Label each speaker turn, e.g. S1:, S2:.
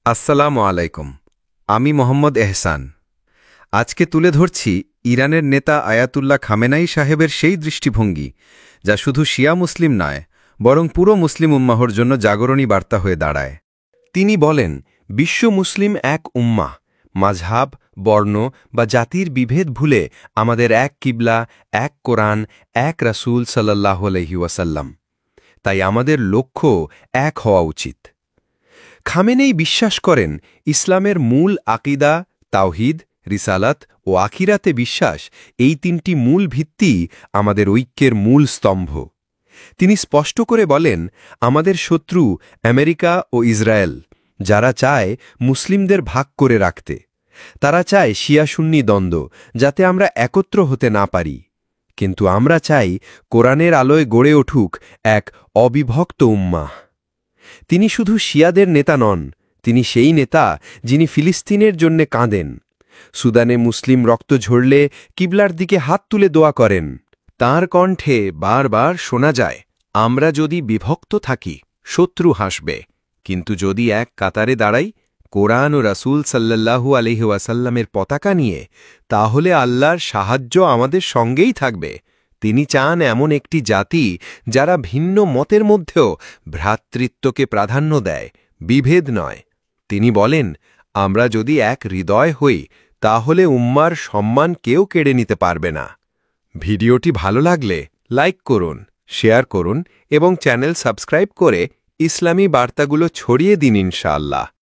S1: আসসালামু আলাইকুম। আমি মোহাম্মদ এহসান। আজকে তুলে ধরছি ইরানের নেতা আয়াতুল্লাহ খামেনাই সাহেবের সেই দৃষ্টিভঙ্গি যা শুধু শিয়া মুসলিম নয়, বরং পুরো মুসলিম উম্মাহর জন্য জাগরণী বার্তা হয়ে দাঁড়ায়। তিনি বলেন, বিশ্ব মুসলিম এক উম্মাহ, মাযহাব, বর্ণ বা জাতির বিভেদ ভুলে আমাদের এক কিবলা, এক কোরআন, এক রাসূল সাল্লাল্লাহু আলাইহি ওয়াসাল্লাম। তাই আমাদের লক্ষ্য এক হওয়া উচিত। খামেনেই বিশ্বাস করেন, ইসলামের মূল আকিদা, তাওহিদ, রিসালাত ও আখিরাতে বিশ্বাস, এই তিনটি মূল ভিত্তি আমাদের ঐক্যের মূল স্তম্ভ। তিনি স্পষ্ট করে বলেন, আমাদের শত্রু আমেরিকা ও ইসরায়েল, যারা চায় মুসলিমদের ভাগ করে রাখতে। তারা চায় শিয়া সুন্নি দ্বন্দ্ব, যাতে আমরা একত্র হতে না পারি। কিন্তু আমরা চাই কোরআনের আলোয় গড়ে উঠুক এক অবিভক্ত উম্মাহ। তিনি শুধু শিয়াদের নেতা নন, তিনি সেই নেতা যিনি ফিলিস্তিনের জন্যে কাঁদেন। সুদানে মুসলিম রক্ত ঝরলে কিবলার দিকে হাত তুলে দোয়া করেন। তাঁর কণ্ঠে বারবার শোনা যায়, আমরা যদি বিভক্ত থাকি, শত্রু হাসবে, কিন্তু যদি এক কাতারে দাঁড়াই, কোরআন ও রাসূল সাল্লাল্লাহু আলাইহি ওয়াসাল্লামের পতাকা নিয়ে, তাহলে আল্লাহর সাহায্য আমাদের সঙ্গেই থাকবে। তিনি চান এমন একটি জাতি যারা ভিন্ন মতের মধ্যেও ভ্রাতৃত্বকে প্রাধান্য দেয়, বিভেদ নয়। তিনি বলেন, আমরা যদি এক হৃদয় হই, তাহলে উম্মার সম্মান কেউ কেড়ে নিতে পারবে না। ভিডিওটি ভালো লাগলে লাইক করুন, শেয়ার করুন এবং চ্যানেল সাবস্ক্রাইব করে ইসলামী বার্তাগুলো ছড়িয়ে দিন ইনশাআল্লাহ।